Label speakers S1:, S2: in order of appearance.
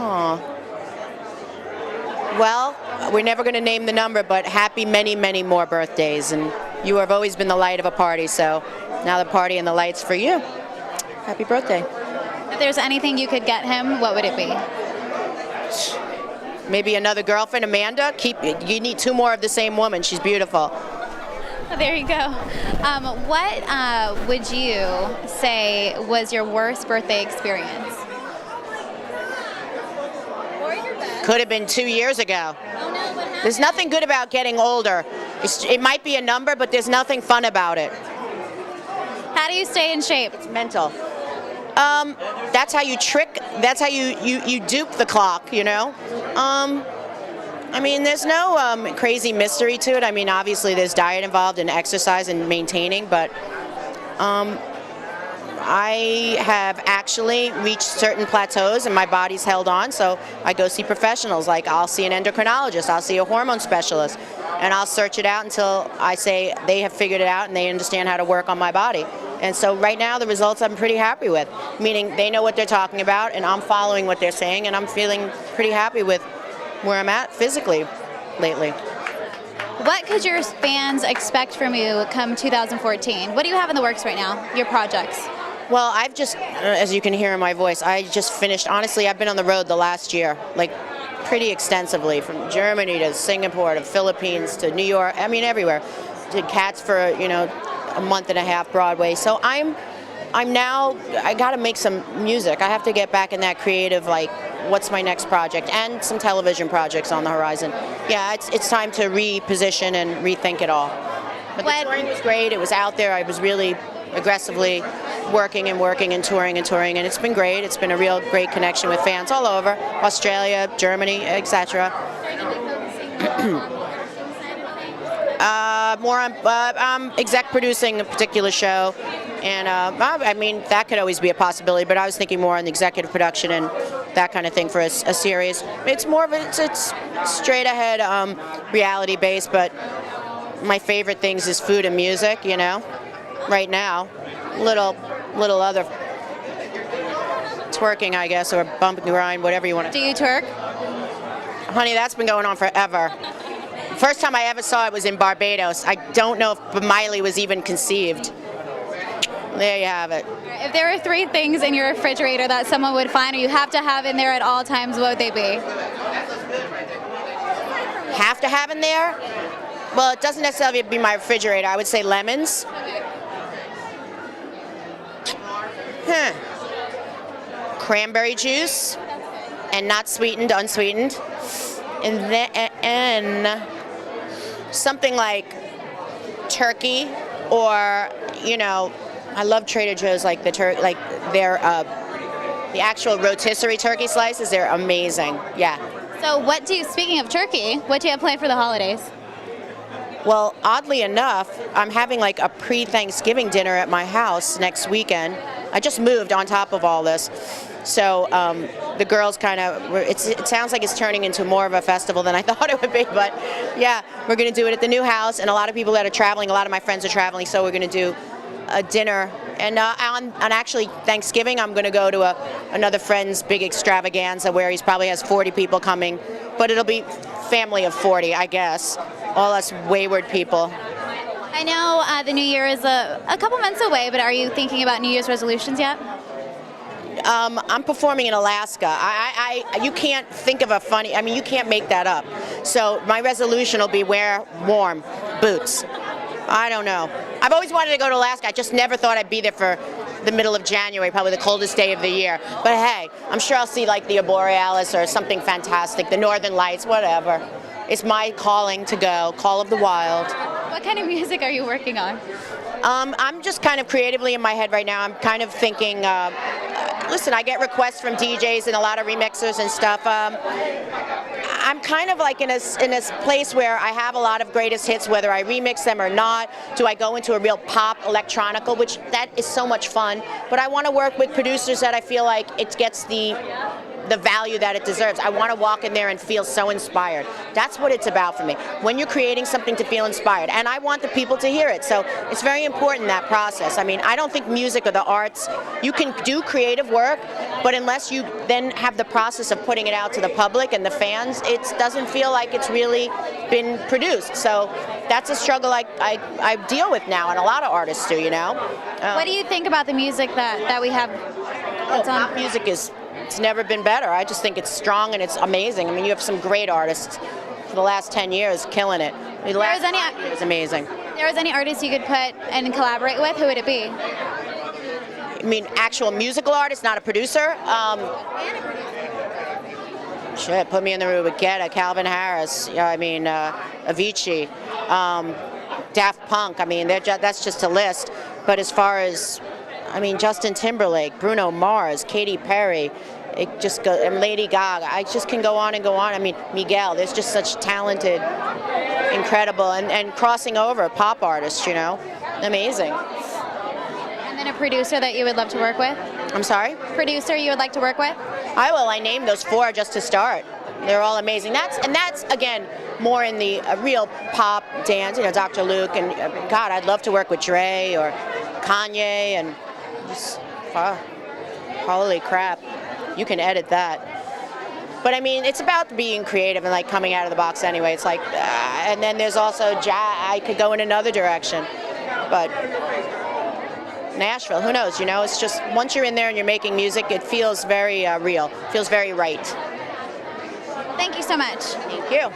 S1: Aw. Well, we're never going to name the number, but happy many, many more birthdays. And you have always been the light of a party, so now the party and the light's for you. Happy birthday.
S2: If there's anything you could get him, what would it be?
S1: Maybe another girlfriend, Amanda. You need 2 more of the same woman. She's beautiful.
S2: There you go. What would you say was your worst birthday experience?
S1: Could have been 2 years ago.
S2: Oh no, what happened?
S1: There's nothing good about getting older. It might be a number, but there's nothing fun about it.
S2: How do you stay in shape?
S1: It's mental. That's how you trick. That's how you dupe the clock. You know. I mean, there's no crazy mystery to it. I mean, obviously there's diet involved and exercise and maintaining, but I have actually reached certain plateaus and my body's held on, so I go see professionals. Like I'll see an endocrinologist, I'll see a hormone specialist, and I'll search it out until I say they have figured it out and they understand how to work on my body. And so right now the results I'm pretty happy with, meaning they know what they're talking about and I'm following what they're saying, and I'm feeling pretty happy with where I'm at physically lately.
S2: What could your fans expect from you come 2014? What do you have in the works right now, your projects?
S1: Well, I've just, as you can hear in my voice, I just finished, honestly, I've been on the road the last year, like pretty extensively, from Germany to Singapore to Philippines to New York, I mean everywhere. Did Cats for, you know, a month and a half Broadway. So I'm now, I gotta make some music. I have to get back in that creative, like, what's my next project, and some television projects on the horizon. Yeah, it's time to reposition and rethink it all. But the touring was great, it was out there, I was really aggressively working and touring, and it's been great. It's been a real great connection with fans all over, Australia, Germany, etc. More on, I'm exec producing a particular show, and I mean, that could always be a possibility, but I was thinking more on the executive production and that kind of thing for a series. It's more of it's straight ahead reality based, but my favorite things is food and music, you know, right now. Little other twerking, I guess, or bump and grind, whatever you want to.
S2: Do you twerk?
S1: Honey, that's been going on forever. First time I ever saw it was in Barbados. I don't know if Miley was even conceived. There you have it.
S2: If there were 3 things in your refrigerator that someone would find or you have to have in there at all times, what would they be?
S1: Have to have in there? Well, it doesn't necessarily have to be my refrigerator. I would say lemons. Cranberry juice, and not sweetened, unsweetened. And then something like turkey, or, you know, I love Trader Joe's, like the actual rotisserie turkey slices. They're amazing. Yeah.
S2: So speaking of turkey, what do you have planned for the holidays?
S1: Well, oddly enough, I'm having like a pre-Thanksgiving dinner at my house next weekend. I just moved on top of all this. So the girls kind of, it sounds like it's turning into more of a festival than I thought it would be, but yeah, we're going to do it at the new house, and a lot of people that are traveling, a lot of my friends are traveling, so we're going to do a dinner. And on actually Thanksgiving, I'm going to go to another friend's big extravaganza where he probably has 40 people coming, but it'll be family of 40, I guess, all us wayward people.
S2: I know the New Year is a couple months away, but are you thinking about New Year's resolutions yet?
S1: I'm performing in Alaska. You can't think of you can't make that up. So my resolution will be wear warm boots. I don't know. I've always wanted to go to Alaska. I just never thought I'd be there for the middle of January, probably the coldest day of the year. But hey, I'm sure I'll see like the Borealis or something fantastic, the Northern Lights, whatever. It's my calling to go, call of the wild.
S2: What kind of music are you working on?
S1: I'm just kind of creatively in my head right now. I'm kind of thinking, listen, I get requests from DJs and a lot of remixers and stuff. I'm kind of like in a place where I have a lot of greatest hits, whether I remix them or not. Do I go into a real pop electronica, which that is so much fun. But I want to work with producers that I feel like it gets the the value that it deserves. I want to walk in there and feel so inspired. That's what it's about for me. When you're creating something to feel inspired, and I want the people to hear it. So it's very important, that process. I mean, I don't think music or the arts, you can do creative work, but unless you then have the process of putting it out to the public and the fans, it doesn't feel like it's really been produced. So that's a struggle I deal with now, and a lot of artists do, you know.
S2: What do you think about the music that we have?
S1: Pop music it's never been better. I just think it's strong and it's amazing. I mean, you have some great artists for the last 10 years killing it. The last 5 years, amazing.
S2: If there was any artist you could put and collaborate with, who would it be?
S1: I mean, actual musical artist, not a producer. Shit, put me in the room with Guetta, Calvin Harris. I mean, Avicii, Daft Punk. I mean, that's just a list. But as far as, I mean, Justin Timberlake, Bruno Mars, Katy Perry, it just goes, and Lady Gaga. I just can go on and go on. I mean, Miguel. There's just such talented, incredible, and crossing over pop artists. You know, amazing.
S2: And then a producer that you would love to work with?
S1: I'm sorry?
S2: Producer you would like to work with?
S1: I named those 4 just to start. They're all amazing. That's again more in the real pop dance. You know, Dr. Luke, and God, I'd love to work with Dre or Kanye, and just, holy crap, you can edit that. But I mean, it's about being creative and like coming out of the box anyway. It's like, and then there's also jazz. I could go in another direction, but Nashville, who knows? You know, it's just once you're in there and you're making music, it feels very real. Feels very right.
S2: Thank you so much.
S1: Thank you.